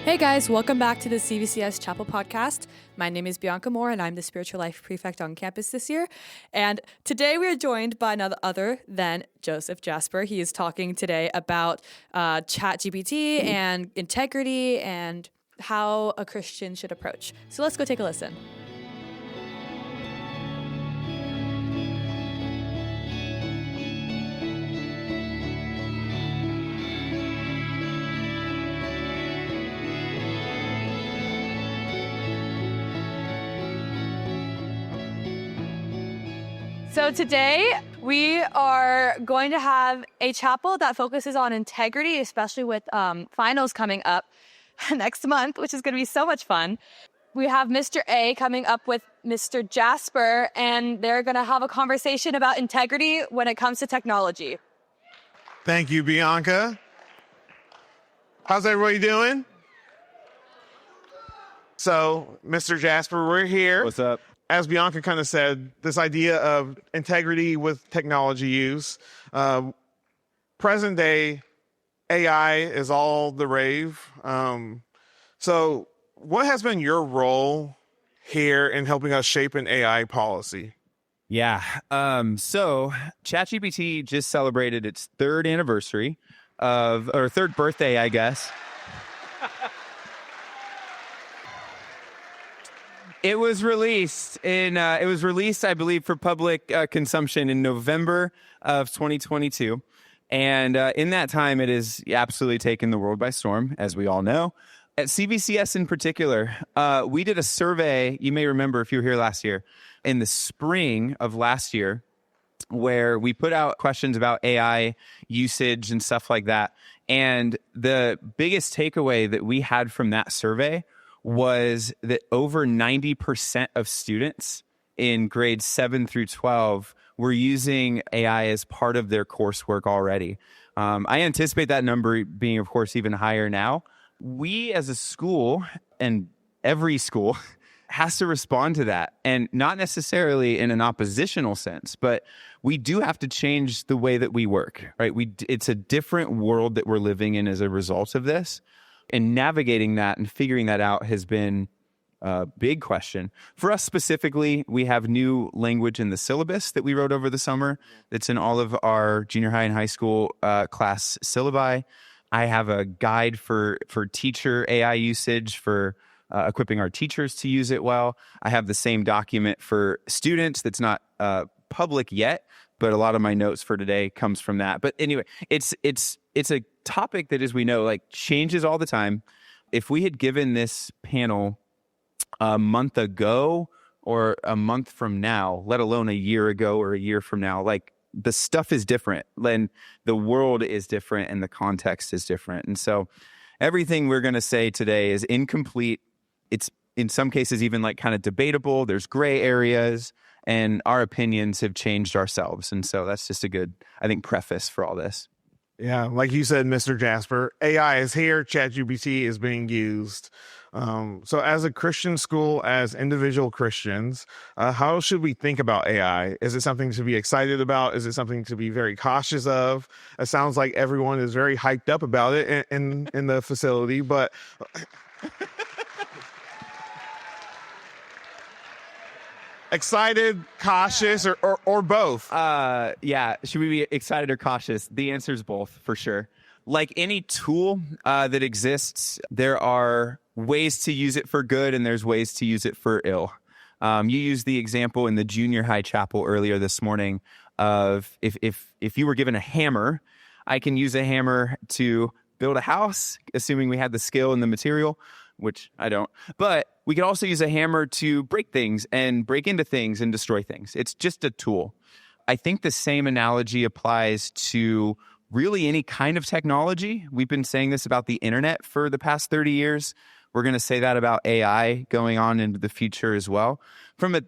Hey guys, welcome back to the CVCS Chapel Podcast. My name is Bianca Moore and I'm the Spiritual Life Prefect on campus this year. And today we are joined by none other than Joseph Jasper. He is talking today about ChatGPT and integrity and how a Christian should approach. So let's go take a listen. So today we are going to have a chapel that focuses on integrity, especially with finals coming up next month, which is going to be so much fun. We have Mr. A coming up with Mr. Jasper, and they're going to have a conversation about integrity when it comes to technology. Thank you, Bianca. How's everybody doing? So, Mr. Jasper, we're here. What's up? As Bianca kind of said, this idea of integrity with technology use. Present day AI is all the rave. So what has been your role here in helping us shape an AI policy? Yeah. So ChatGPT just celebrated its third birthday, I guess. It was released, I believe, for public consumption in November of 2022. And in that time, it has absolutely taken the world by storm, as we all know. At CVCS in particular, we did a survey, you may remember if you were here last year, in the spring of last year, where we put out questions about AI usage and stuff like that. And the biggest takeaway that we had from that survey was that over 90% of students in grades 7 through 12 were using AI as part of their coursework already. I anticipate that number being, of course, even higher now. We as a school, and every school, has to respond to that. And not necessarily in an oppositional sense, but we do have to change the way that we work, right? It's a different world that we're living in as a result of this. And navigating that and figuring that out has been a big question. For us specifically, we have new language in the syllabus that we wrote over the summer that's in all of our junior high and high school class syllabi. I have a guide for teacher AI usage, for equipping our teachers to use it well. I have the same document for students that's not public yet, but a lot of my notes for today comes from that. But anyway, it's a topic that, as we know, like, changes all the time. If we had given this panel a month ago or a month from now, let alone a year ago or a year from now, like, the stuff is different, and the world is different, and the context is different. And so everything we're going to say today is incomplete. It's in some cases even like kind of debatable. There's gray areas, and our opinions have changed ourselves. And so that's just a good, I think, preface for all this. Yeah, like you said, Mr. Jasper, AI is here. ChatGPT is being used. So as a Christian school, as individual Christians, how should we think about AI? Is it something to be excited about? Is it something to be very cautious of? It sounds like everyone is very hyped up about it in the facility, but... Excited, cautious, or both? Yeah. Should we be excited or cautious? The answer is both, for sure. Like any tool that exists, there are ways to use it for good and there's ways to use it for ill. You used the example in the junior high chapel earlier this morning of if you were given a hammer, I can use a hammer to build a house, assuming we had the skill and the material, which I don't. But we could also use a hammer to break things and break into things and destroy things. It's just a tool. I think the same analogy applies to really any kind of technology. We've been saying this about the internet for the past 30 years. We're going to say that about AI going on into the future as well. From a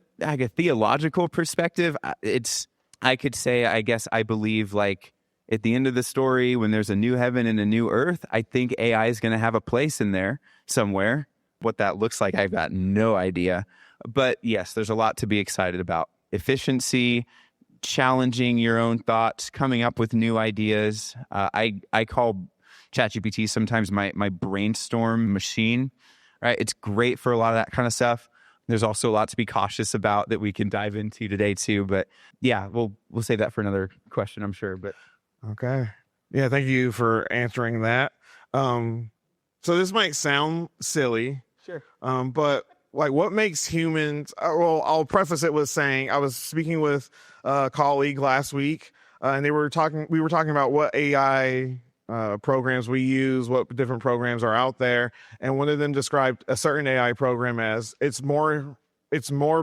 theological perspective, I could say, I guess I believe, like, at the end of the story, when there's a new heaven and a new earth, I think AI is going to have a place in there somewhere. What that looks like, I've got no idea. But yes, there's a lot to be excited about. Efficiency, challenging your own thoughts, coming up with new ideas. I call ChatGPT is sometimes my brainstorm machine, right? It's great for a lot of that kind of stuff. There's also a lot to be cautious about that we can dive into today too. But yeah, we'll save that for another question, I'm sure. But Okay. Yeah, thank you for answering that. So this might sound silly. Sure. But like what makes humans, well, I'll preface it with saying I was speaking with a colleague last week, and we were talking about what AI programs we use, what different programs are out there. And one of them described a certain AI program as it's more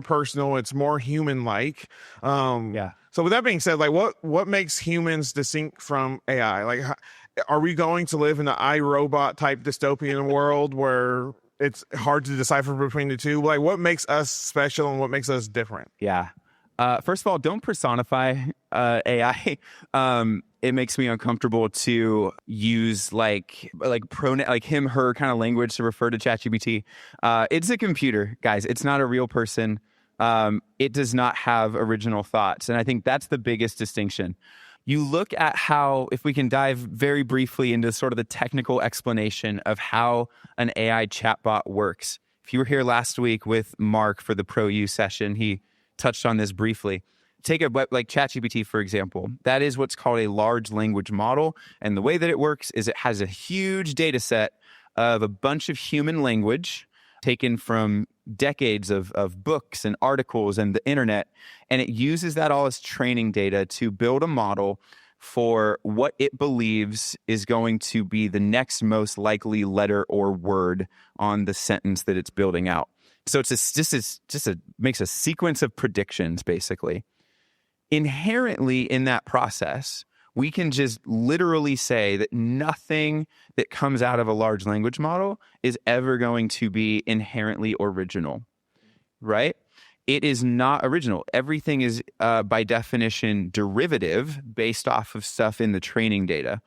personal, it's more human-like. Yeah. So with that being said, like what makes humans distinct from AI? Like, are we going to live in an iRobot type dystopian world where it's hard to decipher between the two? Like, what makes us special and what makes us different? Yeah. First of all, don't personify AI. It makes me uncomfortable to use like pronoun, like him, her kind of language to refer to ChatGPT. It's a computer, guys. It's not a real person. It does not have original thoughts. And I think that's the biggest distinction. You look at how, if we can dive very briefly into sort of the technical explanation of how an AI chatbot works. If you were here last week with Mark for the Pro U session, he touched on this briefly. Take like ChatGPT, for example. That is what's called a large language model. And the way that it works is it has a huge data set of a bunch of human language taken from decades of books and articles and the internet. And it uses that all as training data to build a model for what it believes is going to be the next most likely letter or word on the sentence that it's building out. So makes a sequence of predictions, basically. Inherently in that process, we can just literally say that nothing that comes out of a large language model is ever going to be inherently original, right? It is not original. Everything is, by definition, derivative based off of stuff in the training data.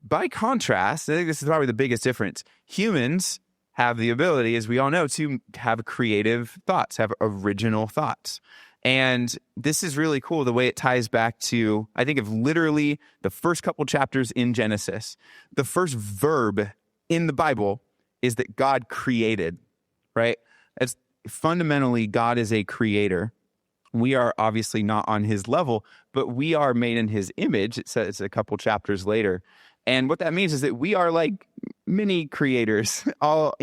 By contrast, I think this is probably the biggest difference. Humans have the ability, as we all know, to have creative thoughts, have original thoughts. And this is really cool, the way it ties back to, I think, of literally the first couple chapters in Genesis. The first verb in the Bible is that God created, right? It's fundamentally, God is a creator. We are obviously not on his level, but we are made in his image. It says a couple chapters later. And what that means is that we are like mini creators, all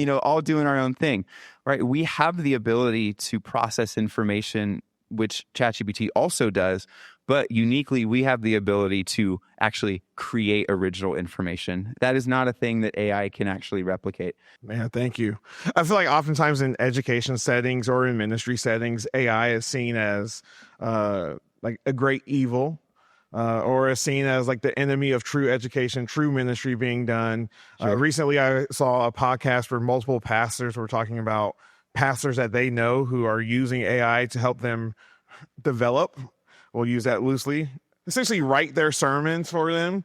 doing our own thing, right? We have the ability to process information, which ChatGPT also does, but uniquely, we have the ability to actually create original information. That is not a thing that AI can actually replicate. Man, thank you. I feel like oftentimes in education settings or in ministry settings, AI is seen as like a great evil. Or is seen as like the enemy of true education, true ministry being done. Sure. Recently, I saw a podcast where multiple pastors were talking about pastors that they know who are using AI to help them develop. We'll use that loosely. Essentially, write their sermons for them.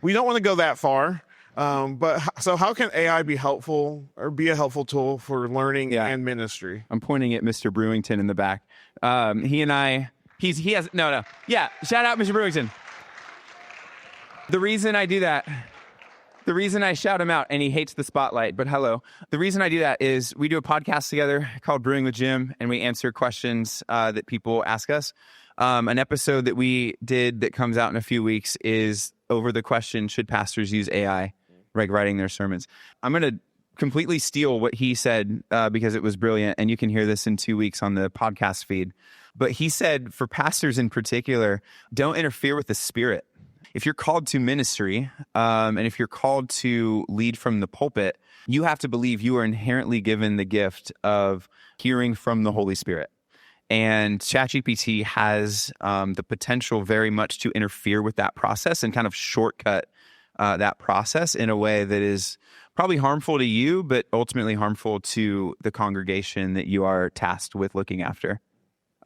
We don't want to go that far. But so how can AI be helpful or be a helpful tool for learning and ministry? I'm pointing at Mr. Brewington in the back. He and I... He has, no. Yeah, shout out Mr. Brewington. The reason I do that, the reason I shout him out, and he hates the spotlight, but hello. The reason I do that is we do a podcast together called Brewing with Jim, and we answer questions that people ask us. An episode that we did that comes out in a few weeks is over the question, should pastors use AI, like writing their sermons? I'm going to completely steal what he said because it was brilliant, and you can hear this in 2 weeks on the podcast feed. But he said, for pastors in particular, don't interfere with the Spirit. If you're called to ministry, and if you're called to lead from the pulpit, you have to believe you are inherently given the gift of hearing from the Holy Spirit. And ChatGPT has the potential very much to interfere with that process and kind of shortcut that process in a way that is probably harmful to you, but ultimately harmful to the congregation that you are tasked with looking after.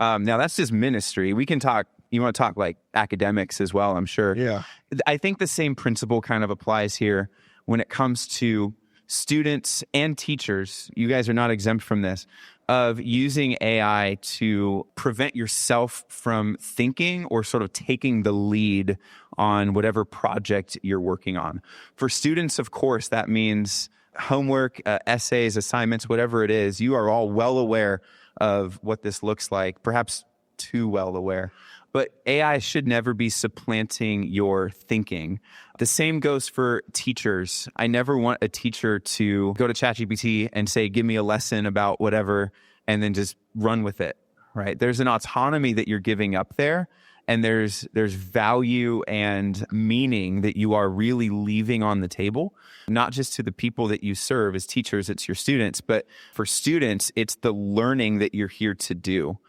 Now, that's just ministry. We can talk, you want to talk like academics as well, I'm sure. Yeah. I think the same principle kind of applies here when it comes to students and teachers, you guys are not exempt from this, of using AI to prevent yourself from thinking or sort of taking the lead on whatever project you're working on. For students, of course, that means homework, essays, assignments, whatever it is. You are all well aware of what this looks like, perhaps too well aware. But AI should never be supplanting your thinking. The same goes for teachers. I never want a teacher to go to ChatGPT and say, give me a lesson about whatever, and then just run with it, right? There's an autonomy that you're giving up there, and there's value and meaning that you are really leaving on the table, not just to the people that you serve as teachers, it's your students, but for students, it's the learning that you're here to do.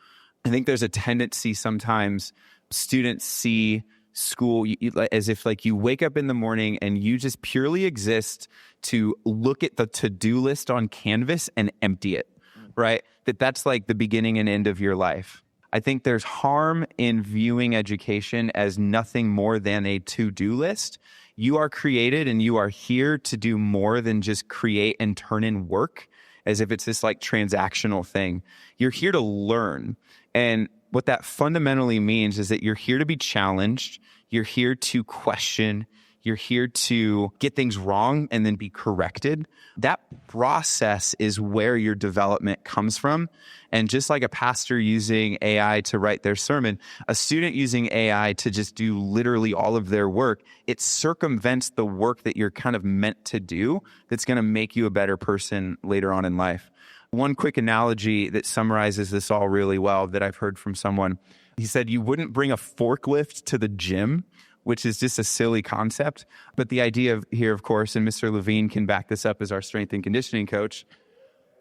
I think there's a tendency sometimes students see school as if like you wake up in the morning and you just purely exist to look at the to-do list on Canvas and empty it, right? That's like the beginning and end of your life. I think there's harm in viewing education as nothing more than a to-do list. You are created and you are here to do more than just create and turn in work as if it's this like transactional thing. You're here to learn. And what that fundamentally means is that you're here to be challenged. You're here to question. You're here to get things wrong and then be corrected. That process is where your development comes from. And just like a pastor using AI to write their sermon, a student using AI to just do literally all of their work, it circumvents the work that you're kind of meant to do that's going to make you a better person later on in life. One quick analogy that summarizes this all really well that I've heard from someone, he said, you wouldn't bring a forklift to the gym, which is just a silly concept. But the idea here, of course, and Mr. Levine can back this up as our strength and conditioning coach,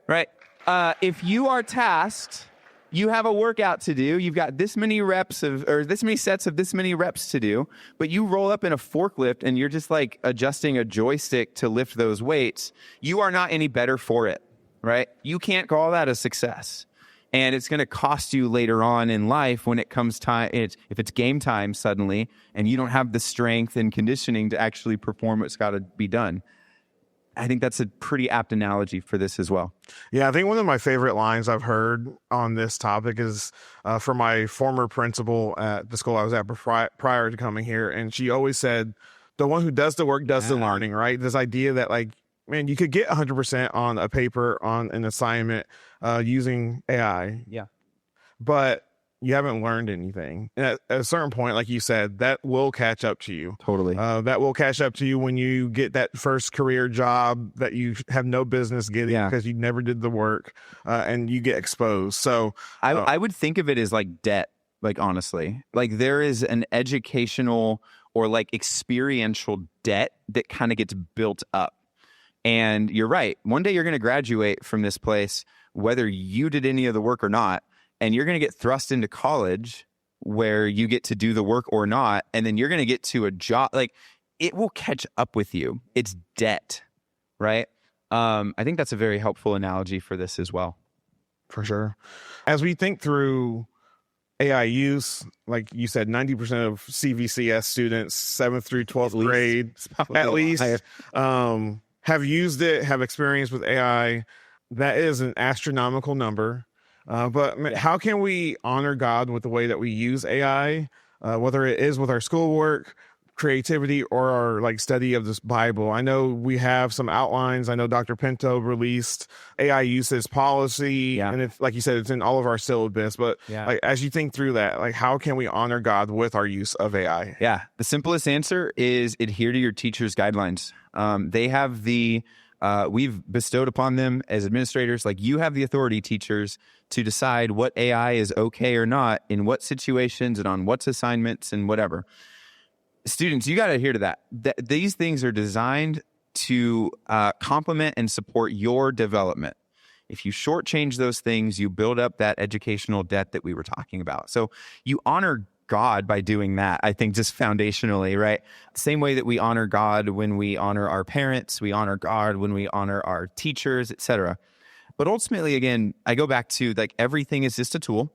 right? If you are tasked, you have a workout to do, you've got this many reps or this many sets of this many reps to do, but you roll up in a forklift and you're just like adjusting a joystick to lift those weights, you are not any better for it, right? You can't call that a success. And it's going to cost you later on in life when it comes time, if it's game time suddenly, and you don't have the strength and conditioning to actually perform what's got to be done. I think that's a pretty apt analogy for this as well. Yeah, I think one of my favorite lines I've heard on this topic is from my former principal at the school I was at prior to coming here. And she always said, the one who does the work does the learning, right? This idea that like, man, you could get 100% on a paper, on an assignment using AI. Yeah. But you haven't learned anything. And at a certain point, like you said, that will catch up to you. Totally. That will catch up to you when you get that first career job that you have no business getting because you never did the work and you get exposed. So I would think of it as like debt, like honestly. Like there is an educational or like experiential debt that kind of gets built up. And you're right. One day you're going to graduate from this place, whether you did any of the work or not, and you're going to get thrust into college where you get to do the work or not. And then you're going to get to a job. Like it will catch up with you. It's debt, right? I think that's a very helpful analogy for this as well. For sure. As we think through AI use, like you said, 90% of CVCS students, 7th through 12th grade, at least, have used it, have experience with AI. That is an astronomical number. But how can we honor God with the way that we use AI, whether it is with our schoolwork, creativity, or our like study of this Bible? I know we have some outlines. I know Dr. Pinto released AI usage policy, and if, like you said, it's in all of our syllabus. But like, as you think through that, like how can we honor God with our use of AI? Yeah, the simplest answer is adhere to your teacher's guidelines. They have we've bestowed upon them as administrators, like you have the authority, teachers, to decide what AI is okay or not in what situations and on what assignments and whatever. Students, you got to adhere to that. These things are designed to complement and support your development. If you shortchange those things, you build up that educational debt that we were talking about. So you honor God by doing that, I think, just foundationally, right? Same way that we honor God when we honor our parents, we honor God when we honor our teachers, etc. But ultimately, again, I go back to like everything is just a tool.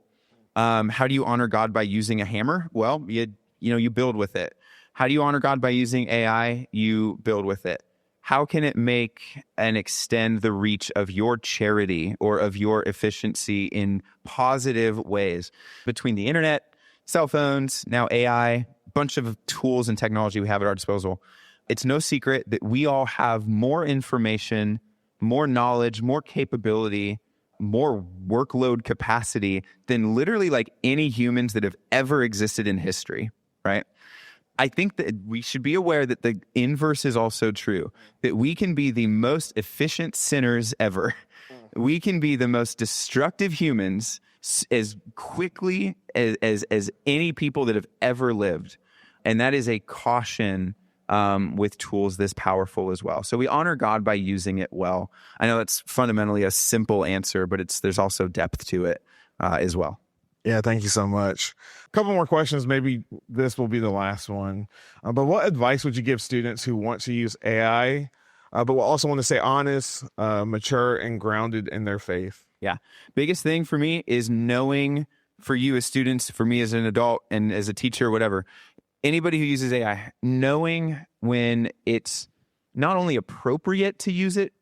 How do you honor God by using a hammer? Well, you build with it. How do you honor God by using AI? You build with it. how can it make and extend the reach of your charity or of your efficiency in positive ways? Between the internet, cell phones, now AI, bunch of tools and technology we have at our disposal, it's no secret that we all have more information, more knowledge, more capability, more workload capacity than literally like any humans that have ever existed in history, right? I think that we should be aware that the inverse is also true, that we can be the most efficient sinners ever. We can be the most destructive humans as quickly as any people that have ever lived. And that is a caution with tools this powerful as well. So we honor God by using it well. I know that's fundamentally a simple answer, but there's also depth to it as well. Yeah, thank you so much. A couple more questions. Maybe this will be the last one. But what advice would you give students who want to use AI, but will also want to stay honest, mature, and grounded in their faith? Yeah. Biggest thing for me is knowing, for you as students, for me as an adult and as a teacher, whatever, anybody who uses AI, knowing when it's not only appropriate to use it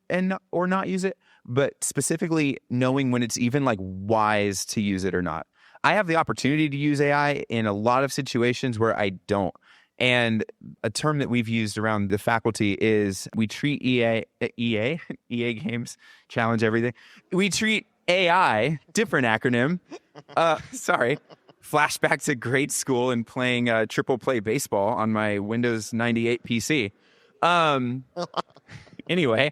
or not use it, but specifically knowing when it's even like wise to use it or not. I have the opportunity to use AI in a lot of situations where I don't. And a term that we've used around the faculty is we treat EA games, challenge everything. We treat AI, different acronym. Sorry. Flashback to grade school and playing triple play baseball on my Windows 98 PC. Anyway,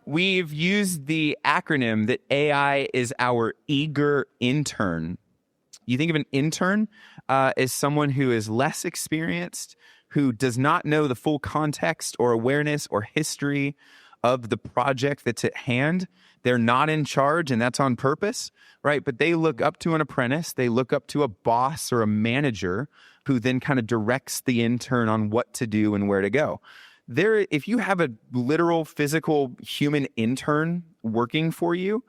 we've used the acronym that AI is our eager intern. You think of an intern as someone who is less experienced, who does not know the full context or awareness or history of the project that's at hand. They're not in charge, and that's on purpose, right? But they look up to an apprentice. They look up to a boss or a manager who then kind of directs the intern on what to do and where to go. If you have a literal, physical, human intern working for you,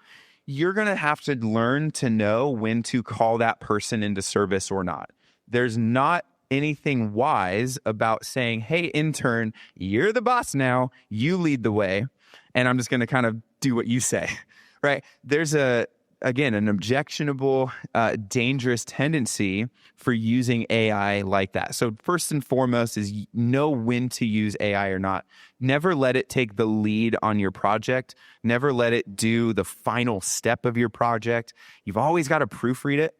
you're going to have to learn to know when to call that person into service or not. There's not anything wise about saying, hey, intern, you're the boss now. You lead the way. And I'm just going to kind of do what you say, right? There's an objectionable, dangerous tendency for using AI like that. So first and foremost is know when to use AI or not. Never let it take the lead on your project. Never let it do the final step of your project. You've always got to proofread it.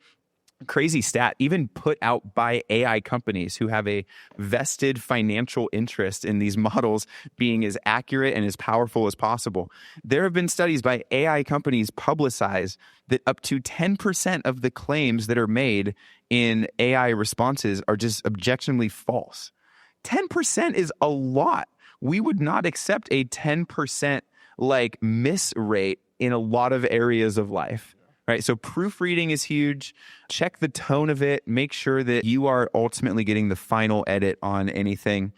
Crazy stat, even put out by AI companies who have a vested financial interest in these models being as accurate and as powerful as possible. There have been studies by AI companies publicized that up to 10% of the claims that are made in AI responses are just objectionably false. 10% is a lot. We would not accept a 10% miss rate in a lot of areas of life. Right, so proofreading is huge. Check the tone of it. Make sure that you are ultimately getting the final edit on anything.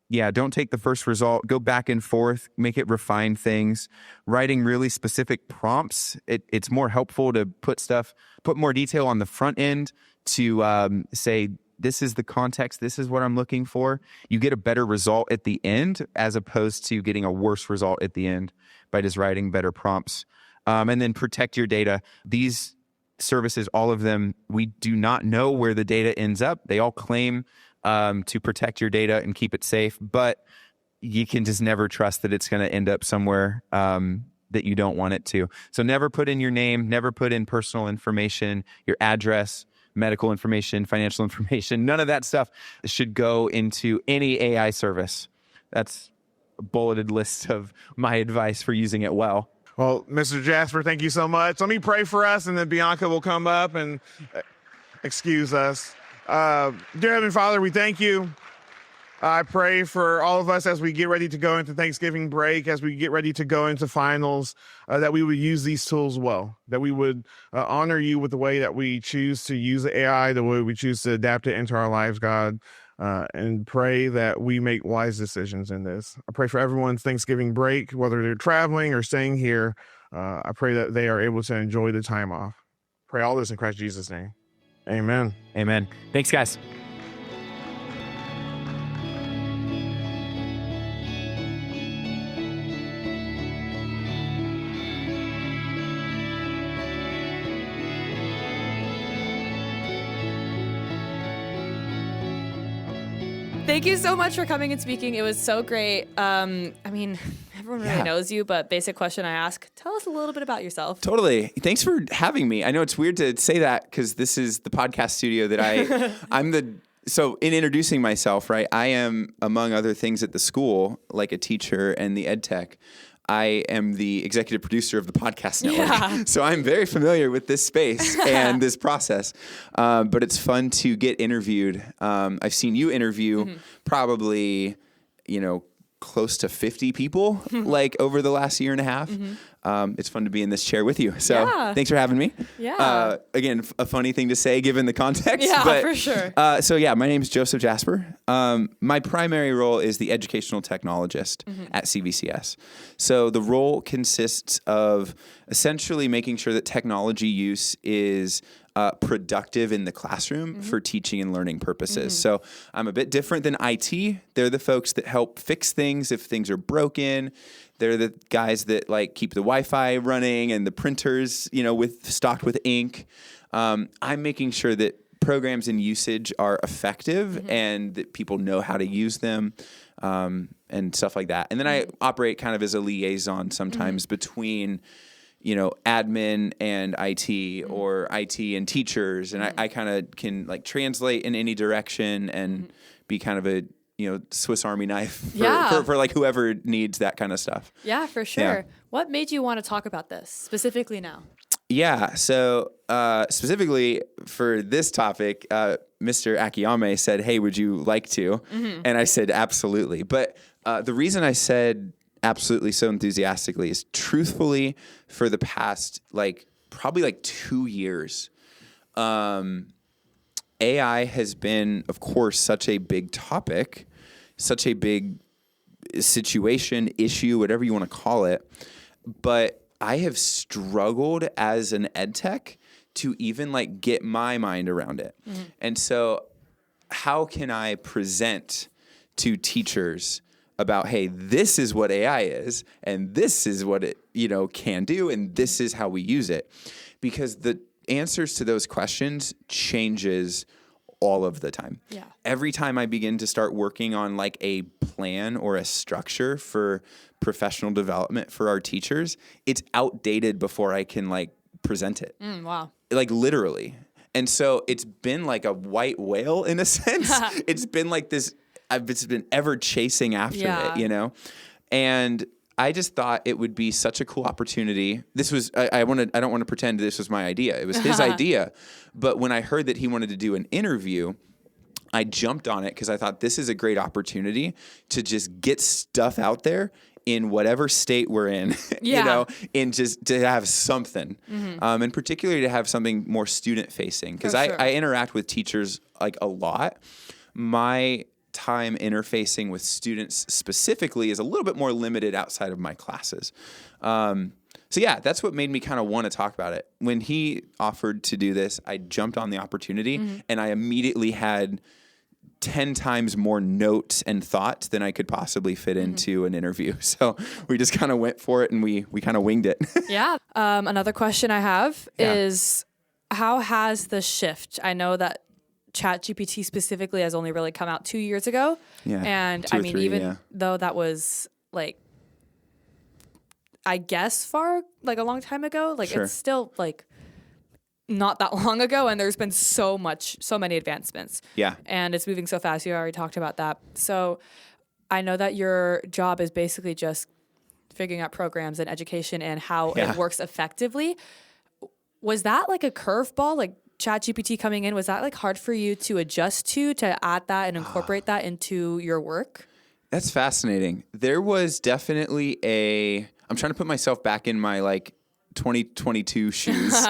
Yeah, don't take the first result. Go back and forth. Make it refine things. Writing really specific prompts. It's more helpful to put more detail on the front end to say, this is the context. This is what I'm looking for. You get a better result at the end as opposed to getting a worse result at the end by just writing better prompts. And then protect your data. These services, all of them, we do not know where the data ends up. They all claim to protect your data and keep it safe, but you can just never trust that it's going to end up somewhere that you don't want it to. So never put in your name, never put in personal information, your address, medical information, financial information. None of that stuff should go into any AI service. That's a bulleted list of my advice for using it well. Well, Mr. Jasper, thank you so much. Let me pray for us, and then Bianca will come up and excuse us. Dear Heavenly Father, we thank you. I pray for all of us as we get ready to go into Thanksgiving break, as we get ready to go into finals, that we would use these tools well, that we would honor you with the way that we choose to use the AI, the way we choose to adapt it into our lives, God. And pray that we make wise decisions in this. I pray for everyone's Thanksgiving break, whether they're traveling or staying here. I pray that they are able to enjoy the time off. Pray all this in Christ Jesus' name. Amen. Amen. Thanks, guys. Thank you so much for coming and speaking. It was so great. I mean, everyone really knows you, but basic question I ask, tell us a little bit about yourself. Totally. Thanks for having me. I know it's weird to say that because this is the podcast studio that so in introducing myself, right, I am, among other things at the school, like a teacher and the ed tech, I am the executive producer of the podcast network. Yeah. So I'm very familiar with this space and this process. But it's fun to get interviewed. I've seen you interview probably, close to 50 people like over the last year and a half. It's fun to be in this chair with you. So thanks for having me. Yeah. Again, a funny thing to say given the context. Yeah, but, for sure. My name is Joseph Jasper. My primary role is the Educational Technologist at CVCS. So the role consists of essentially making sure that technology use is productive in the classroom for teaching and learning purposes. So I'm a bit different than IT. They're the folks that help fix things if things are broken. They're the guys that like keep the Wi-Fi running and the printers, stocked with ink. I'm making sure that programs and usage are effective and that people know how to use them and stuff like that. And then I operate kind of as a liaison sometimes between admin and IT or IT and teachers. And I kind of can like translate in any direction and be kind of a, Swiss Army knife for like whoever needs that kind of stuff. Yeah, for sure. Yeah. What made you want to talk about this specifically now? Yeah. So specifically for this topic, Mr. Akioyame said, "Hey, would you like to?" And I said, "Absolutely." But the reason I said absolutely so enthusiastically is truthfully for the past probably 2 years, AI has been, of course, such a big topic, such a big situation, issue, whatever you want to call it. But I have struggled as an ed tech to even get my mind around it. And so how can I present to teachers about, hey, this is what AI is, and this is what it, can do, and this is how we use it? Because the answers to those questions changes all of the time. Yeah. Every time I begin to start working on a plan or a structure for professional development for our teachers, it's outdated before I can present it. Wow. Literally. And so it's been like a white whale in a sense. It's been this, I've just been ever chasing after it, And I just thought it would be such a cool opportunity. This was, I don't want to pretend this was my idea. It was his idea. But when I heard that he wanted to do an interview, I jumped on it because I thought this is a great opportunity to just get stuff out there in whatever state we're in, and just to have something, and particularly to have something more student facing. Because I interact with teachers a lot. My time interfacing with students specifically is a little bit more limited outside of my classes. That's what made me kind of want to talk about it. When he offered to do this, I jumped on the opportunity and I immediately had 10 times more notes and thoughts than I could possibly fit into an interview. So we just kind of went for it and we kind of winged it. Yeah. Another question I have is, how has the shift? I know that ChatGPT specifically has only really come out 2 years ago. Yeah. And I mean, even though that was I guess far, a long time ago, Sure. It's still not that long ago. And there's been so many advancements. Yeah. And it's moving so fast. You already talked about that. So I know that your job is basically just figuring out programs and education and how it works effectively. Was that a curveball? ChatGPT coming in, was that hard for you to adjust to add that and incorporate that into your work? That's fascinating. There was definitely I'm trying to put myself back in my 2022 shoes.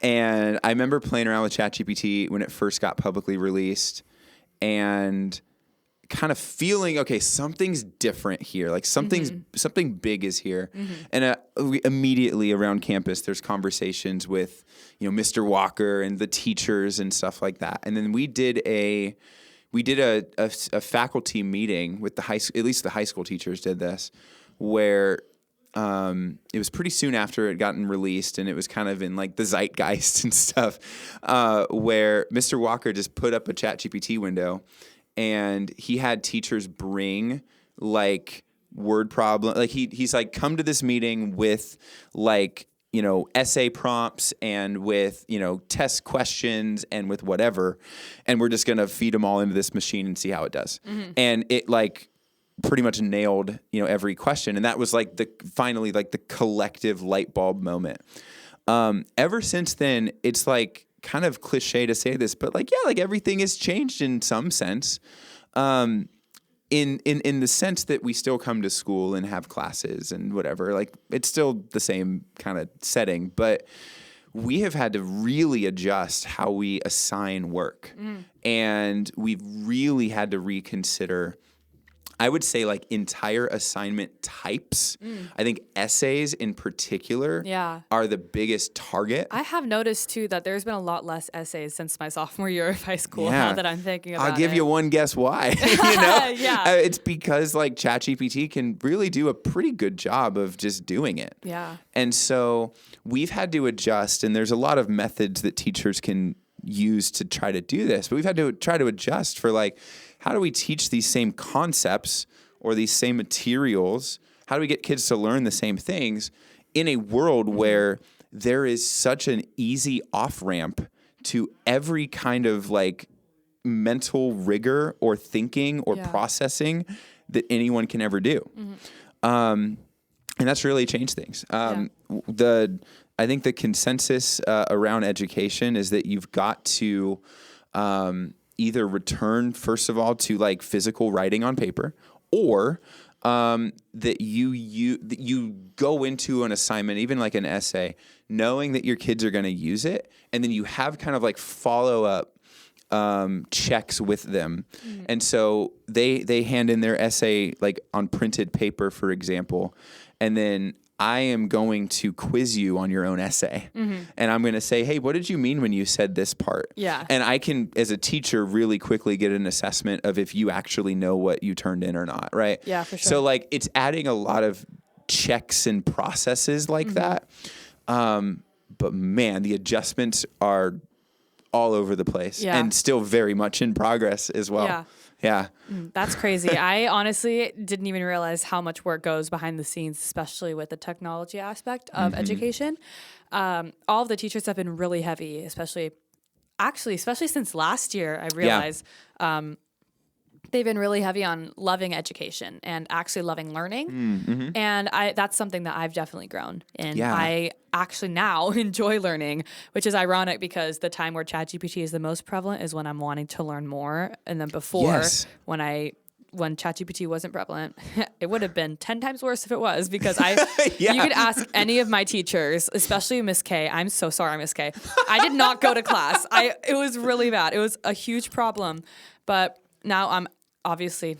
And I remember playing around with ChatGPT when it first got publicly released and kind of feeling, okay, something's different here. Something big is here. And immediately around campus, there's conversations with, Mr. Walker and the teachers and stuff like that. And then we did a faculty meeting with at least the high school teachers did this, where it was pretty soon after it had gotten released, and it was kind of in the zeitgeist and stuff, where Mr. Walker just put up a ChatGPT window and he had teachers bring like word problem. Like he's like, come to this meeting with like, essay prompts and with, test questions and with whatever. And we're just going to feed them all into this machine and see how it does. And it like pretty much nailed, every question. And that was like finally like the collective light bulb moment. Ever since then, it's like kind of cliche to say this, but like, yeah, like everything has changed in some sense. In the sense that we still come to school and have classes and whatever, like it's still the same kind of setting, but we have had to really adjust how we assign work. And we've really had to reconsider, I would say, like entire assignment types. I think essays in particular are the biggest target. I have noticed too that there's been a lot less essays since my sophomore year of high school. Now that I'm thinking about it, I'll give you one guess why. It's because like ChatGPT can really do a pretty good job of just doing it. And so we've had to adjust, and there's a lot of methods that teachers can use to try to do this, but we've had to try to adjust for like, how do we teach these same concepts or these same materials? How do we get kids to learn the same things in a world where there is such an easy off-ramp to every kind of like mental rigor or thinking or processing that anyone can ever do? And that's really changed things. I think the consensus around education is that you've got to either return, first of all, to like physical writing on paper, or that you go into an assignment, even like an essay, knowing that your kids are going to use it, and then you have kind of like follow-up checks with them. And so they hand in their essay like on printed paper, for example, and then I am going to quiz you on your own essay. And I'm going to say, hey, what did you mean when you said this part? And I can, as a teacher, really quickly get an assessment of if you actually know what you turned in or not, right? For sure. So like it's adding a lot of checks and processes like that. But man, the adjustments are all over the place and still very much in progress as well. That's crazy. I honestly didn't even realize how much work goes behind the scenes, especially with the technology aspect of education. All of the teachers have been really heavy, especially since last year. I realized they've been really heavy on loving education and actually loving learning. And that's something that I've definitely grown in. I actually now enjoy learning, which is ironic because the time where ChatGPT is the most prevalent is when I'm wanting to learn more. And then before, when ChatGPT wasn't prevalent, it would have been 10 times worse if it was, because you could ask any of my teachers, especially Miss K. I'm so sorry, Miss K. I did not go to class. It was really bad. It was a huge problem. But now I'm obviously,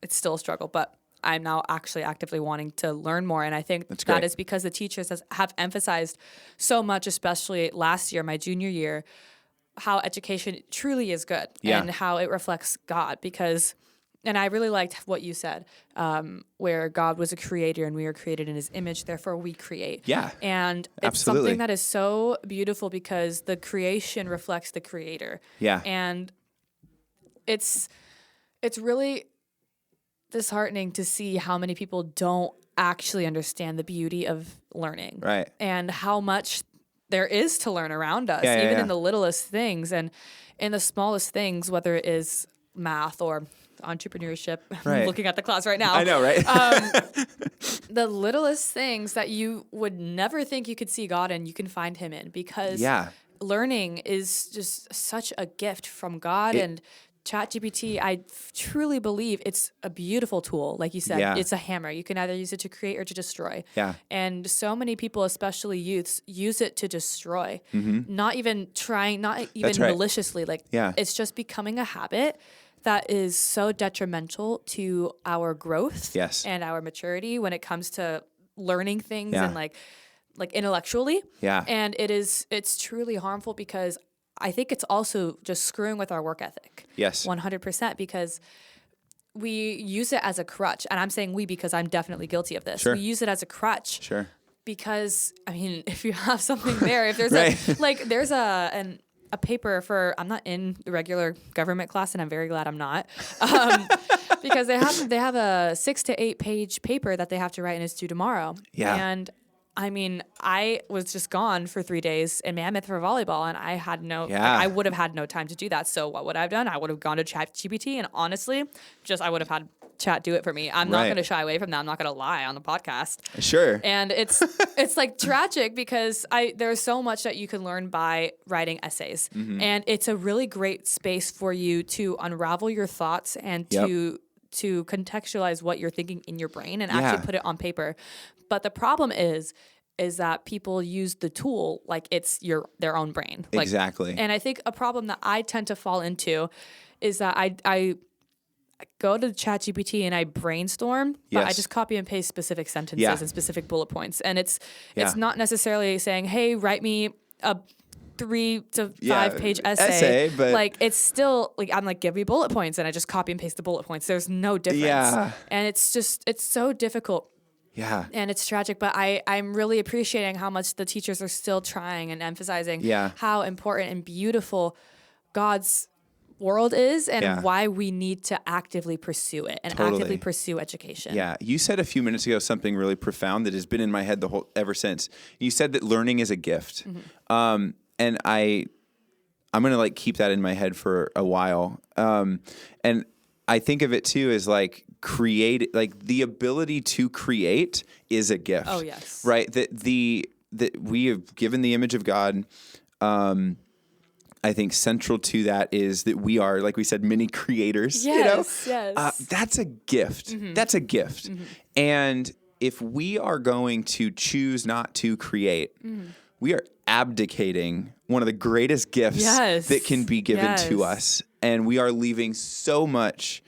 it's still a struggle, but I'm now actually actively wanting to learn more. And I think that is because the teachers have emphasized so much, especially last year, my junior year, how education truly is good and how it reflects God. And I really liked what you said, where God was a creator and we are created in his image, therefore we create. And it's something that is so beautiful because the creation reflects the creator. And it's really disheartening to see how many people don't actually understand the beauty of learning. And how much there is to learn around us, even in the littlest things and in the smallest things, whether it is math or entrepreneurship. I'm looking at the class right now. I know, right? The littlest things that you would never think you could see God in, you can find him in, because learning is just such a gift from God. And ChatGPT, I truly believe it's a beautiful tool. Like you said, it's a hammer. You can either use it to create or to destroy. And so many people, especially youths, use it to destroy. Not even maliciously. Like it's just becoming a habit that is so detrimental to our growth and our maturity when it comes to learning things and like intellectually. And it's truly harmful because I think it's also just screwing with our work ethic. 100%, because we use it as a crutch. And I'm saying we because I'm definitely guilty of this. We use it as a crutch. Because, I mean, if you have something there, if there's there's a paper for, I'm not in the regular government class, and I'm very glad I'm not, because they have a 6 to 8 page paper that they have to write, and it's due tomorrow. Yeah. And I mean, I was just gone for 3 days in Mammoth for volleyball, and I had I would have had no time to do that. So what would I have done? I would have gone to ChatGPT, and honestly, I would have had Chat do it for me. I'm not going to shy away from that. I'm not going to lie on the podcast. Sure. And it's like tragic because there's so much that you can learn by writing essays, and it's a really great space for you to unravel your thoughts and to contextualize what you're thinking in your brain and actually put it on paper. But the problem is that people use the tool like it's their own brain. Like, exactly. And I think a problem that I tend to fall into is that I go to ChatGPT and I brainstorm, but I just copy and paste specific sentences and specific bullet points. And it's not necessarily saying, hey, write me a 3 to 5 page essay, but like it's still like I'm like, give me bullet points, and I just copy and paste the bullet points. There's no difference. And it's so difficult. Yeah. And it's tragic, but I'm really appreciating how much the teachers are still trying and emphasizing how important and beautiful God's world is and why we need to actively pursue it and actively pursue education. Yeah. You said a few minutes ago something really profound that has been in my head ever since. You said that learning is a gift. And I'm going to like keep that in my head for a while. And I think of it too as like like the ability to create is a gift. Oh yes. Right. That we have given the image of God. I think central to that is that we are, like we said, mini creators. Yes, that's a gift. That's a gift. And if we are going to choose not to create, we are abdicating one of the greatest gifts that can be given to us. And we are leaving so much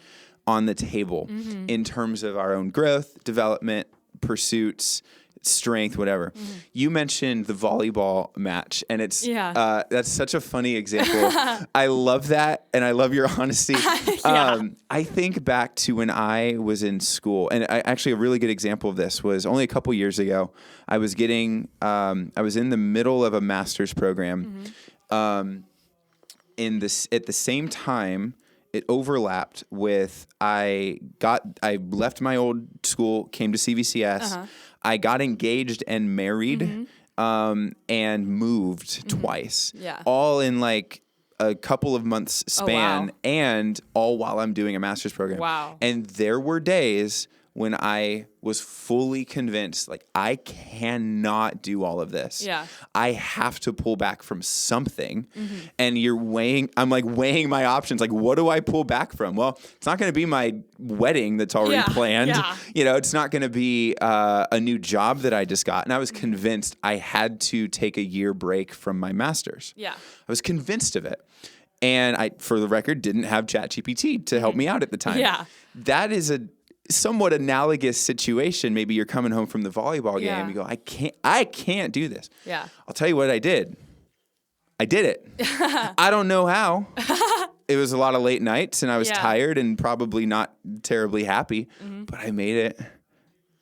on the table in terms of our own growth, development, pursuits, strength, whatever. You mentioned the volleyball match, and it's that's such a funny example. I love that, and I love your honesty. I think back to when I was in school, and actually a really good example of this was only a couple years ago. I was I was in the middle of a master's program. At the same time, it overlapped with I left my old school, came to CVCS. I got engaged and married, and moved twice. Yeah. All in like a couple of months span, and all while I'm doing a master's program. Wow. And there were days when I was fully convinced, like, I cannot do all of this. Yeah. I have to pull back from something. And I'm like weighing my options. Like, what do I pull back from? Well, it's not going to be my wedding that's already planned. Yeah. It's not going to be a new job that I just got. And I was convinced I had to take a year break from my master's. Yeah. I was convinced of it. And I, for the record, didn't have ChatGPT to help me out at the time. Yeah. That is a somewhat analogous situation. Maybe you're coming home from the volleyball game. You go, I can't do this. Yeah. I'll tell you what I did. I did it. I don't know how. It was a lot of late nights, and I was tired and probably not terribly happy, but I made it,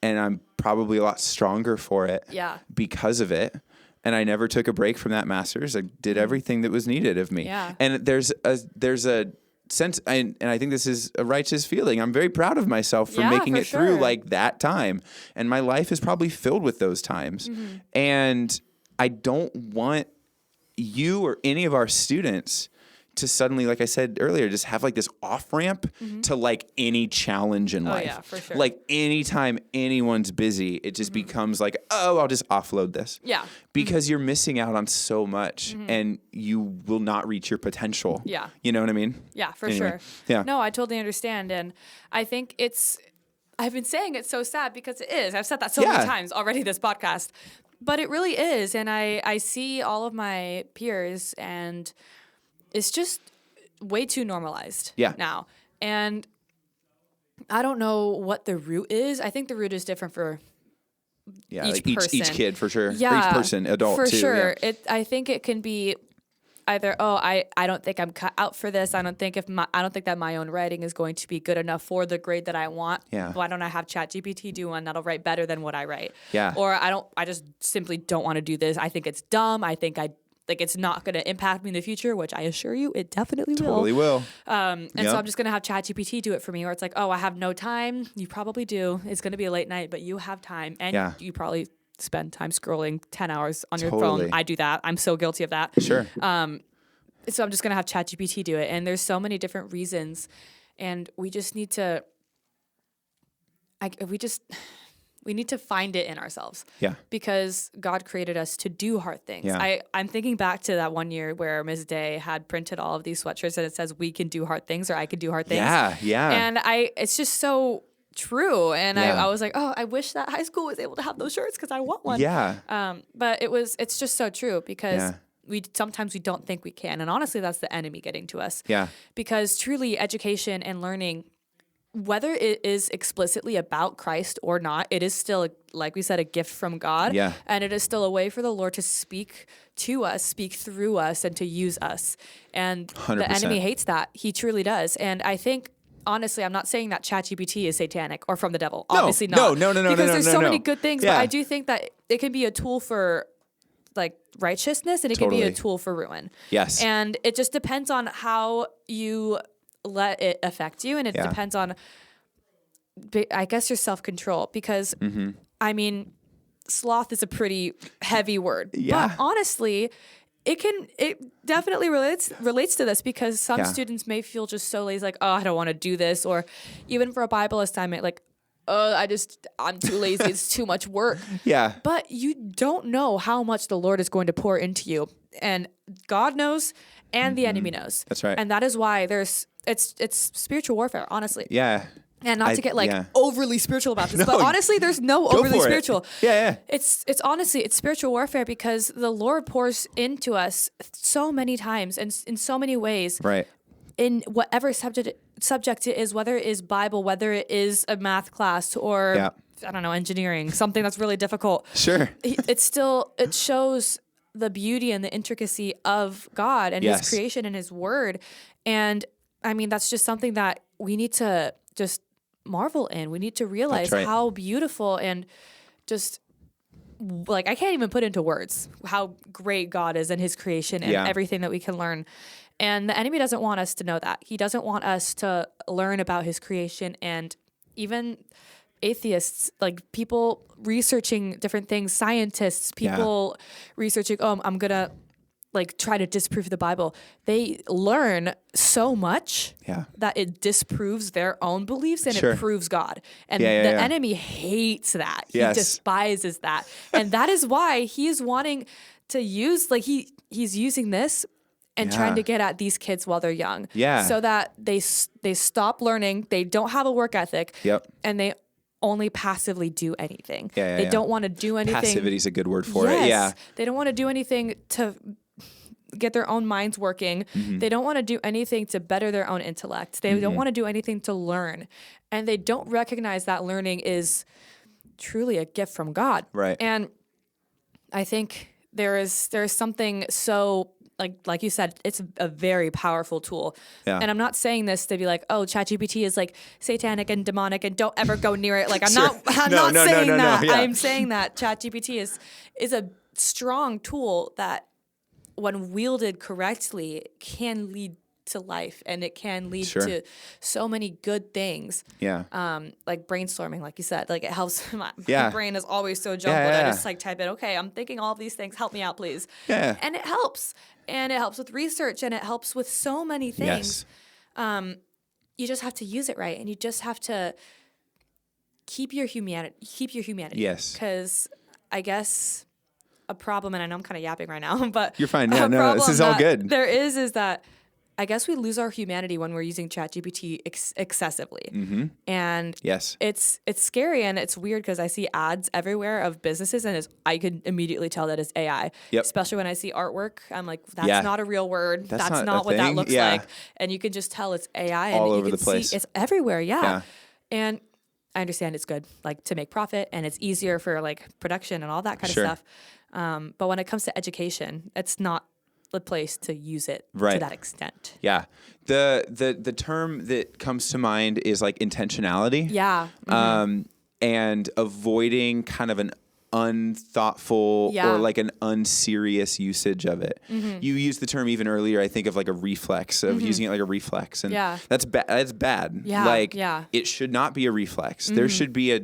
and I'm probably a lot stronger for it because of it. And I never took a break from that master's. I did everything that was needed of me. Yeah. And there's a sense, and I think this is a righteous feeling. I'm very proud of myself for making it through like that time. And my life is probably filled with those times. And I don't want you or any of our students to suddenly, like I said earlier, just have like this off ramp to like any challenge in life. Yeah, for sure. Like anytime anyone's busy, it just becomes like, oh, I'll just offload this. Yeah. Because you're missing out on so much and you will not reach your potential. Yeah. You know what I mean? Yeah, for sure. Yeah. No, I totally understand. And I think I've been saying it's so sad because it is. I've said that so many times already this podcast, but it really is. And I see all of my peers, and it's just way too normalized now. And I don't know what the root is. I think the root is different for each person. Each kid, for sure. Yeah, for each person, adult for too. sure. Yeah. I think it can be either, I don't think I'm cut out for this. I don't think that my own writing is going to be good enough for the grade that I want. Yeah. Why don't I have ChatGPT do one that'll write better than what I write? Yeah. Or I just simply don't want to do this. I think it's dumb. I think like it's not going to impact me in the future, which I assure you it definitely will. Totally will. And so I'm just going to have ChatGPT do it for me, or it's like, oh, I have no time. You probably do. It's going to be a late night, but you have time. And you probably spend time scrolling 10 hours on your phone. I do that. I'm so guilty of that. Sure. So I'm just going to have ChatGPT do it. And there's so many different reasons. And we just need to, we need to find it in ourselves. Yeah. Because God created us to do hard things. Yeah. I'm thinking back to that one year where Ms. Day had printed all of these sweatshirts and it says, we can do hard things, or I can do hard things. Yeah. Yeah. And it's just so true. And I was like, oh, I wish that high school was able to have those shirts because I want one. Yeah. But it's just so true because sometimes we don't think we can. And honestly, that's the enemy getting to us. Yeah. Because truly education and learning, whether it is explicitly about Christ or not, it is still, like we said, a gift from God. Yeah. And it is still a way for the Lord to speak to us, speak through us, and to use us. And 100%. the enemy hates that. He truly does. And I think, honestly, I'm not saying that ChatGPT is satanic or from the devil. Obviously not. No. Because there's so many good things. Yeah. But I do think that it can be a tool for like righteousness, and it can be a tool for ruin. Yes. And it just depends on how you let it affect you, and it depends on, I guess, your self-control, because I mean, sloth is a pretty heavy word, but honestly, it definitely relates to this, because some students may feel just so lazy, like, oh, I don't want to do this, or even for a Bible assignment, like, oh, I'm too lazy, it's too much work. Yeah. But you don't know how much the Lord is going to pour into you, and God knows, and the enemy knows. That's right. And that is why it's spiritual warfare, honestly. Yeah. And not to get overly spiritual about this, but honestly, there's no overly spiritual. Yeah. It's honestly, it's spiritual warfare, because the Lord pours into us so many times and in so many ways. Right. In whatever subject it is, whether it is Bible, whether it is a math class, or I don't know, engineering, something that's really difficult. Sure. It shows the beauty and the intricacy of God and His creation and His Word. And I mean, that's just something that we need to just marvel in. We need to realize how beautiful and just, like, I can't even put into words how great God is in His creation and everything that we can learn. And the enemy doesn't want us to know that. He doesn't want us to learn about His creation. And even atheists, like people researching different things, scientists, people researching, I'm going to like try to disprove the Bible. They learn so much that it disproves their own beliefs and it proves God. And the enemy hates that. He despises that. And that is why he is wanting to use, like he's using this and trying to get at these kids while they're young. Yeah. So that they stop learning, they don't have a work ethic, and they only passively do anything. They don't want to do anything. Passivity is a good word for it. Yeah. They don't want to do anything to get their own minds working. They don't want to do anything to better their own intellect. They don't want to do anything to learn. And they don't recognize that learning is truly a gift from God. Right. And I think there is something so, like you said, it's a very powerful tool. Yeah. And I'm not saying this to be like, oh, ChatGPT is like satanic and demonic and don't ever go near it. Like I'm not saying that. Yeah. I'm saying that ChatGPT is a strong tool that, when wielded correctly, can lead to life, and it can lead to so many good things. Yeah. Like brainstorming, like you said, like it helps. My brain is always so jumbled. I just like type it. Okay, I'm thinking all of these things. Help me out, please. Yeah. And it helps. And it helps with research, and it helps with so many things. Yes. You just have to use it right, and you just have to keep your humanity. Yes. Because I guess a problem, and I know I'm kind of yapping right now, but you're fine. Yeah, no, this is all good. There is that I guess we lose our humanity when we're using ChatGPT excessively. Mm-hmm. And it's scary, and it's weird because I see ads everywhere of businesses, and I could immediately tell that it's AI. Yep. Especially when I see artwork, I'm like, that's not a real word. That's not what that looks like. And you can just tell it's AI, all and over you can the place. See it's everywhere. Yeah. And I understand it's good, like to make profit, and it's easier for like production and all that kind of stuff. But when it comes to education, it's not the place to use it to that extent. Yeah. The term that comes to mind is like intentionality. Yeah. Mm-hmm. And avoiding kind of an unthoughtful Yeah. or like an unserious usage of it. You used the term even earlier, I think, of like a reflex, of using it like a reflex. And that's bad. That's bad. Yeah. Like Yeah. it should not be a reflex. There should be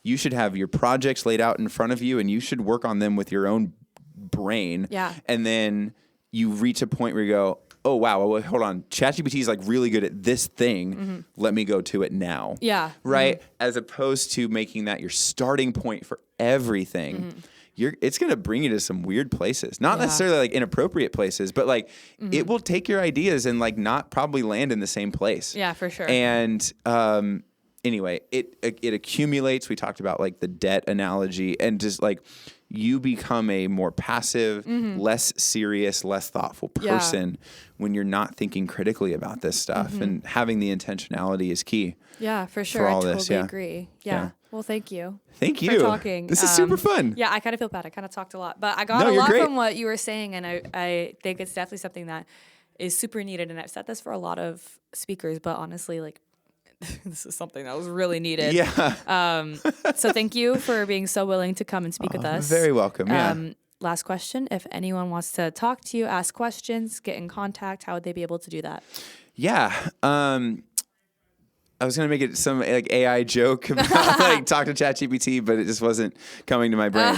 you should have your projects laid out in front of you and you should work on them with your own brain. Yeah. And then you reach a point where you go, oh, wow, well, hold on. ChatGPT is like really good at this thing. Let me go to it now. Yeah. Right? As opposed to making that your starting point for everything. It's going to bring you to some weird places. Not necessarily like inappropriate places, but like it will take your ideas and like not probably land in the same place. Yeah, for sure. And anyway, it accumulates. We talked about like the debt analogy and just like you become a more passive, less serious, less thoughtful person when you're not thinking critically about this stuff. And having the intentionality is key. Yeah, for sure. For all I totally this, yeah. agree. Yeah. Well, thank you. Thank you For talking. This is super fun. Yeah, I kind of feel bad. I kind of talked a lot, but I got No, a you're lot great. from what you were saying, and I think it's definitely something that is super needed. And I've said this for a lot of speakers, but honestly, like this is something that was really needed. Yeah. So thank you for being so willing to come and speak with us. Very welcome. Yeah. Last question. If anyone wants to talk to you, ask questions, get in contact, how would they be able to do that? Yeah. I was going to make it some like AI joke about like talk to ChatGPT, but it just wasn't coming to my brain.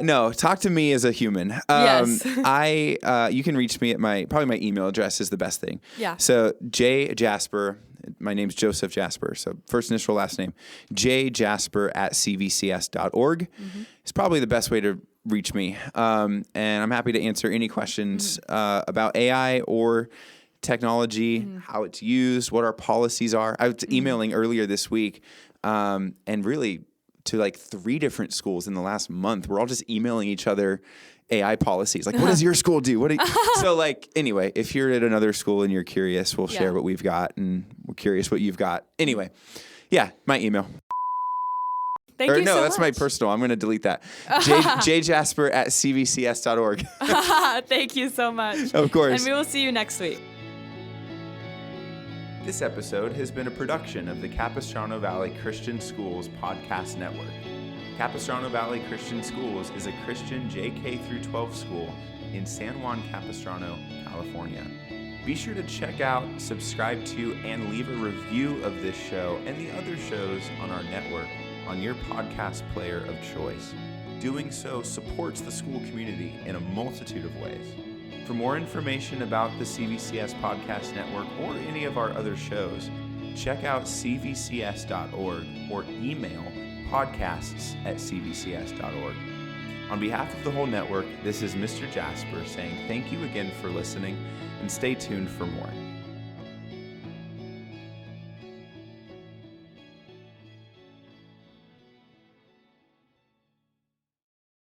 No, talk to me as a human. Yes. You can reach me at probably my email address is the best thing. Yeah. So J Jasper, my name's Joseph Jasper. So first initial, last name, jjasper@cvcs.org is probably the best way to reach me. And I'm happy to answer any questions about AI or technology, how it's used, what our policies are. I was emailing earlier this week, and really to like 3 different schools in the last month. We're all just emailing each other AI policies. Like, what does your school do? So like, anyway, if you're at another school and you're curious, we'll share what we've got, and we're curious what you've got. Anyway, yeah, my email. Thank you so that's much. my personal. I'm going to delete that. jjasper@cvcs.org. Thank you so much. Of course. And we will see you next week. This episode has been a production of the Capistrano Valley Christian Schools Podcast Network. Capistrano Valley Christian Schools is a Christian JK through 12 school in San Juan Capistrano, California. Be sure to check out, subscribe to, and leave a review of this show and the other shows on our network on your podcast player of choice. Doing so supports the school community in a multitude of ways. For more information about the CVCS Podcast Network or any of our other shows, check out cvcs.org or email podcasts@cvcs.org. On behalf of the whole network, this is Mr. Jasper saying thank you again for listening and stay tuned for more.